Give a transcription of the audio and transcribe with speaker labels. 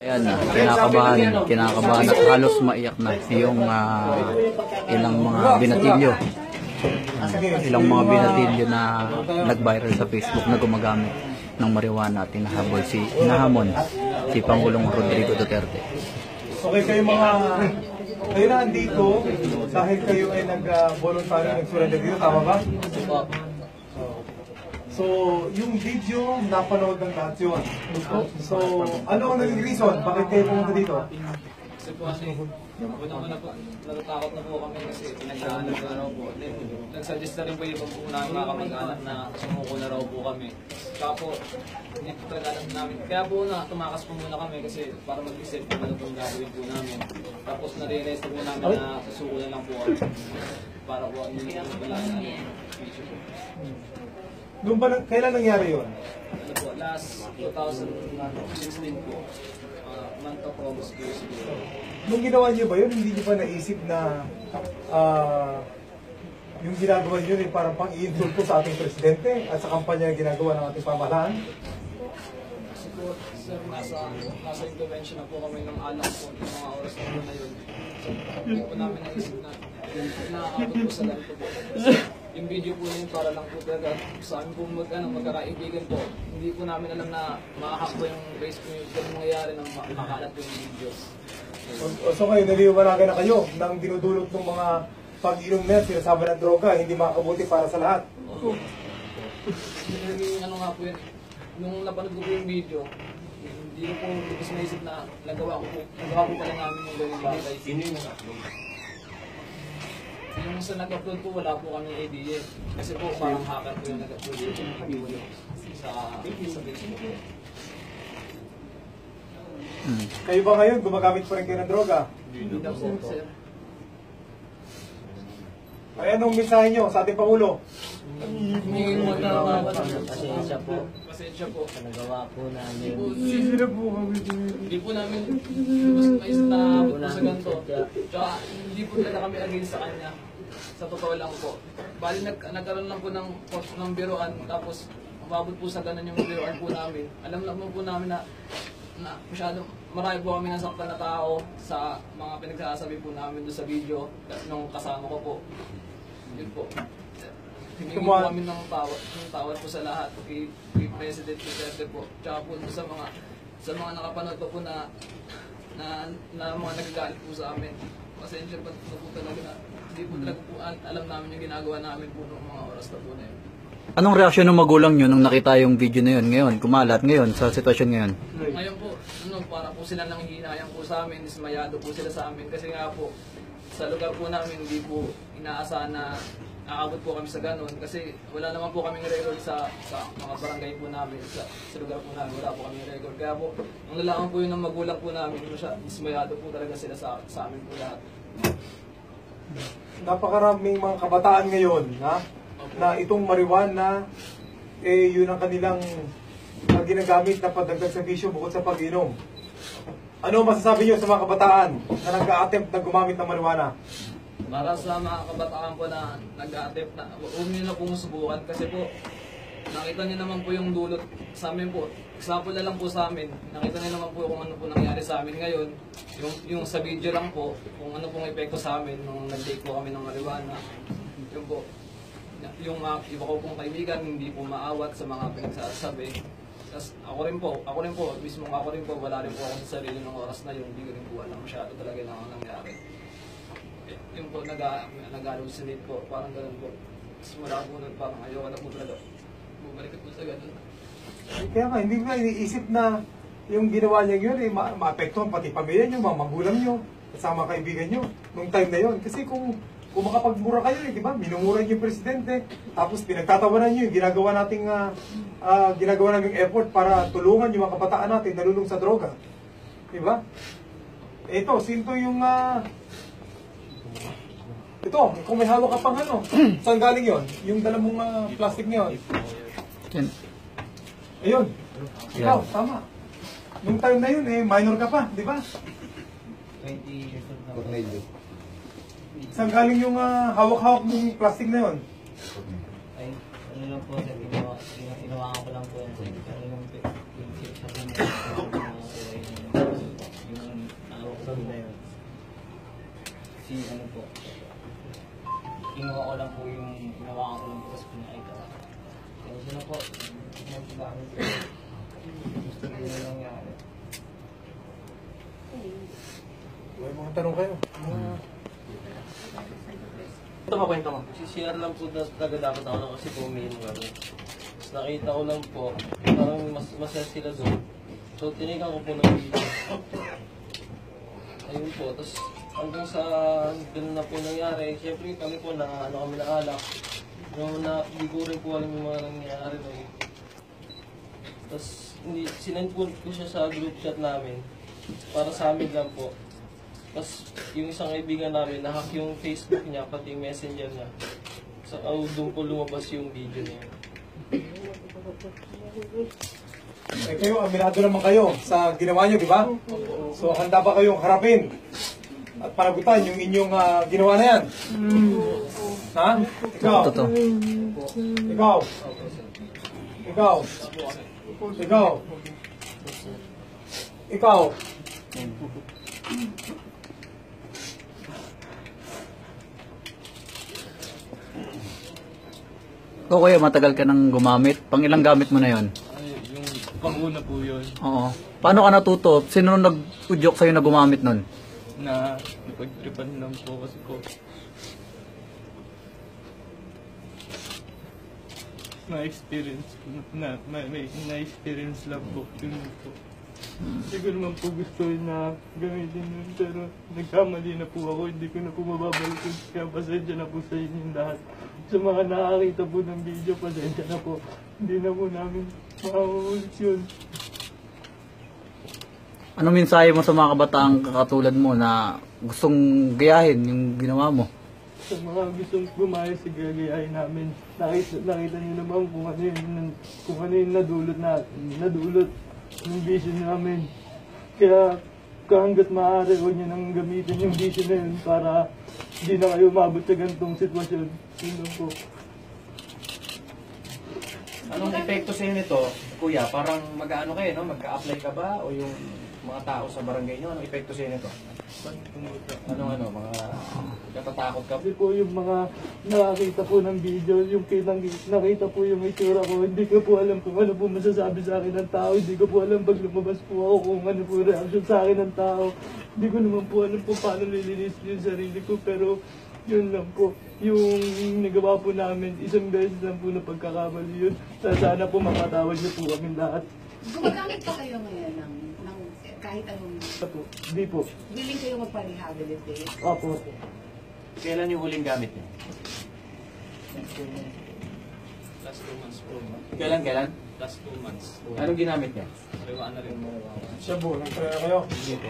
Speaker 1: Ayan na, kinakabahan at halos maiyak na yung ilang mga binatilyo. Ilang mga binatilyo na nag-viral sa Facebook na gumagamit ng marijuana at hinahamon si Pangulong Rodrigo Duterte.
Speaker 2: Okay, kayo na andito dahil kayo ay nag-voluntary nag-surrender dito, tama ba? So, yung video, napanood ng lahat yun. So, ano ang naging reason? Bakit kayo pumunta dito?
Speaker 3: Kasi po unang-una po, natatakot na po kami kasi pinag-aanap na raw po. Nag-suggest na rin po yung pagpunan mga kamag-anak na sumuko na raw po kami. Kaya po, hindi po talaga alam namin. Kaya po tumakas po muna kami kasi para mag-isip kung ano pong gagawin po namin. Tapos na-realize na po namin na susuko na lang po kami. Para po hindi po pala issue po.
Speaker 2: Doon ba, kailan nangyari yun?
Speaker 3: Ano po, last 2016 po. Month of August po siguro.
Speaker 2: Nung ginawa niyo ba yun, hindi niyo ba naisip na yung ginagawa niyo ay parang pang-i-insulto sa ating presidente at sa kampanya na ginagawa ng ating pamahalaan?
Speaker 3: Kasi po, sir, nasa intervention na po kami ng alam po ng mga oras na po na yun. So, hindi po namin naisip na nakakabot po sa ganito po. Yung video po yun para lang po talaga sa amin po magkakaibigan po. Hindi po namin alam na makahak po yung race po yung mangyayari na makalat po yung video.
Speaker 2: So ngayon, naliwanagan na kayo ng dinudulot ng mga pag-inom na sinasama ng droga, hindi makakabuti para sa lahat.
Speaker 3: Ano nga po yun, nung napanood ko po yung video, hindi ko po kasi naisip na nagawa ko pala namin yung ganyung bagay. Yung sa nag-upload po, wala po kami idea. Kasi po, parang hacker po yung nag-upload yung video sa Facebook.
Speaker 2: Kayo ba ngayon, gumagamit pa rin kayo ng droga?
Speaker 3: Hindi na po, sir.
Speaker 2: Ay, anong mensahe nyo sa ating Pangulo?
Speaker 4: Pasensya po.
Speaker 3: Pasensya po.
Speaker 4: Nagawa po namin.
Speaker 3: Hindi po namin mas naabot po sa ganito. Tsaka hindi po talaga kami against sa kanya. Sa totoo lang po. Bali nagkaroon lang po ng biruan, tapos umabot po sa ganun yung biruan po namin. Alam naman po namin na masyadong marami po kami nasaktan na tao sa mga pinagsasabi po namin doon sa video nung kasama ko po. Yun po. Hiningi po kami ng tawad po sa lahat kay President Duterte po. Tsaka po sa mga nakapanood po na mga nagagalit po sa amin. Pasensya po talaga na hindi po talaga po alam namin yung ginagawa namin po noong mga oras na po na yun.
Speaker 1: Anong reaksyon ng magulang nyo nung nakita yung video na yun ngayon, kumalat ngayon, sa sitwasyon ngayon?
Speaker 3: Ngayon po, para po sila nang hinayang po sa amin, dismayado po sila sa amin. Kasi nga po, sa lugar po namin, hindi po inaasahan na aabot po kami sa ganun. Kasi wala naman po kaming record sa mga barangay po namin, sa lugar po namin, wala po kaming record. Kaya po, nung nalaman po yun ng magulang po namin, dismayado po talaga sila sa amin po lahat.
Speaker 2: Napakaraming mga kabataan ngayon, na itong marijuana, yun ang kanilang ginagamit na padagdag sa bisyo bukod sa pag-inom. Ano masasabi niyo sa mga kabataan na nag-a-attempt na gumamit ng marijuana?
Speaker 3: Para sa mga kabataan po na nag-a-attempt na, huwag nyo na pong subukan kasi po, nakita niyo naman po yung dulot sa amin po. Example na lang po sa amin, nakita niyo naman po kung ano po nangyari sa amin ngayon. Yung sa video lang po, kung ano pong epekto sa amin nung nag-take po kami ng marijuana. Yun po. Yung iba ko pong kaibigan, hindi po maawat sa mga pinagsasabi. Tapos ako rin po, mismo ako rin po, wala rin po ako sa sarili ng oras na yun, hindi ko rin po alam masyado talaga na ang nangyari. Yung po, nag-hallucinate po, parang gano'n po. Tapos mula po nun, parang ayaw na po talaga. Bumalik po sa gano'n.
Speaker 2: Kaya nga, hindi nga iniisip na yung ginawa niya yun, maapektuhan pati pamilya niyo, mga magulang niyo, kasama kaibigan niyo, nung time na yun. Kasi kung makapagmura kayo, di ba? Minumura niyo yung presidente, tapos pinagtatawanan niyo yung ginagawa nating effort para tulungan yung mga kabataan natin nalulung sa droga. Di ba? Ito, sinto yung ito, kung may hawak ka pang saan galing yon? Yung dala mong plastic na yun. Ayun. Ikaw, tama. Nung time na yun, minor ka pa, di ba?
Speaker 4: 20 years old na.
Speaker 2: Saan galing yung hawak-hawak mong plastic na yun?
Speaker 4: Ay, ano lang po, sir, ginawa ko lang po yan, sir. Pero yung chip sa Lord na yun. Si ano po, kinuha ko lang po yung, ginawa ko lang po tapos pinakita ko. Kaya siya na po, nagbagamit ko. Gusto ko na nangyari.
Speaker 2: May mga tanong kayo.
Speaker 5: Ito mo, kwento mo.
Speaker 6: Si-share lang po talaga dapat ako lang kasi pumiin kami. Tapos nakita ko lang po, parang masaya sila doon. So tinigan ko po ng video. Ayun po, tapos hanggang sa ganun na po nangyari, syempre kami po na ano kami na alak. Yung na, hindi ko rin po alam yung mga nangyayari na yun. Tapos sinend po ko siya sa group chat namin. Para sa amin lang po. Tapos yung isang kaibigan namin, nahack yung Facebook niya, pati yung messenger niya. So doon po lumabas yung video niya.
Speaker 2: Eh kayo, aminado naman kayo sa ginawa nyo, di ba? So handa ba kayong harapin at panagutan yung inyong ginawa na yan? Ha? Ikaw?
Speaker 1: Totoo.
Speaker 2: Ikaw? Ikaw? Ikaw? Ikaw?
Speaker 1: O kuya, matagal ka nang gumamit. Pang ilang gamit mo na yon?
Speaker 6: Ay, yung panguna po yun,
Speaker 1: Oo. Paano ka natuto? Sino nung nag-udyok sa'yo na gumamit nun?
Speaker 6: na napag-tripan lang po kasi ko. Na-experience, may na-experience lang po. Yun po. Siguro naman po gusto na gamitin yun, pero nagkamali na po ako, hindi ko na po mababalikin. Kaya pasensya na po sa inyong lahat. Sa mga nakakita po ng video, pasensya na po. Hindi na po namin makaulit yun.
Speaker 1: Ano mensahe mo sa mga kabataang katulad mo na gustong gayahin yung ginawa mo?
Speaker 6: Sa mga gustong gumaya sa gagayahin namin, nakita niyo naman kung ano yung nadulot yung vision namin. Kaya hanggat maaari, huwag niyo nang gamitin yung vision na yun para hindi na kayo umabot sa ganitong sitwasyon. Yun lang po.
Speaker 5: Anong epekto sa'yo nito, kuya? Parang mag-ano kayo, no? Magka-apply ka ba? O yung mga tao sa barangay nyo, anong epekto sa'yo nito? Mga natatakot ka?
Speaker 6: Kasi po yung mga nakakita po ng video, yung nakita po yung itsura ko, hindi ko po alam kung ano po masasabi sa akin ng tao, hindi ko po alam pag lumabas po ako kung ano po reaction sa akin ng tao. Hindi ko naman po alam po paano nilinis yung sarili ko, pero yun lang po. Yung nagawa po namin, isang beses lang po na pagkakamali yun. Sana po makatawad niyo po kami lahat.
Speaker 7: Gumagamit pa kayo ngayon ng kahit anong...
Speaker 6: Hindi po.
Speaker 7: Willing kayo magpa-rehabilitate?
Speaker 6: Opo.
Speaker 5: Kailan yung huling gamit niya?
Speaker 3: Last 2 months po.
Speaker 5: Kailan?
Speaker 3: Last 2 months.
Speaker 5: Anong ginamit niya?
Speaker 3: Marijuana rin po.
Speaker 2: Shabu, nagtry kayo?
Speaker 5: Hindi po.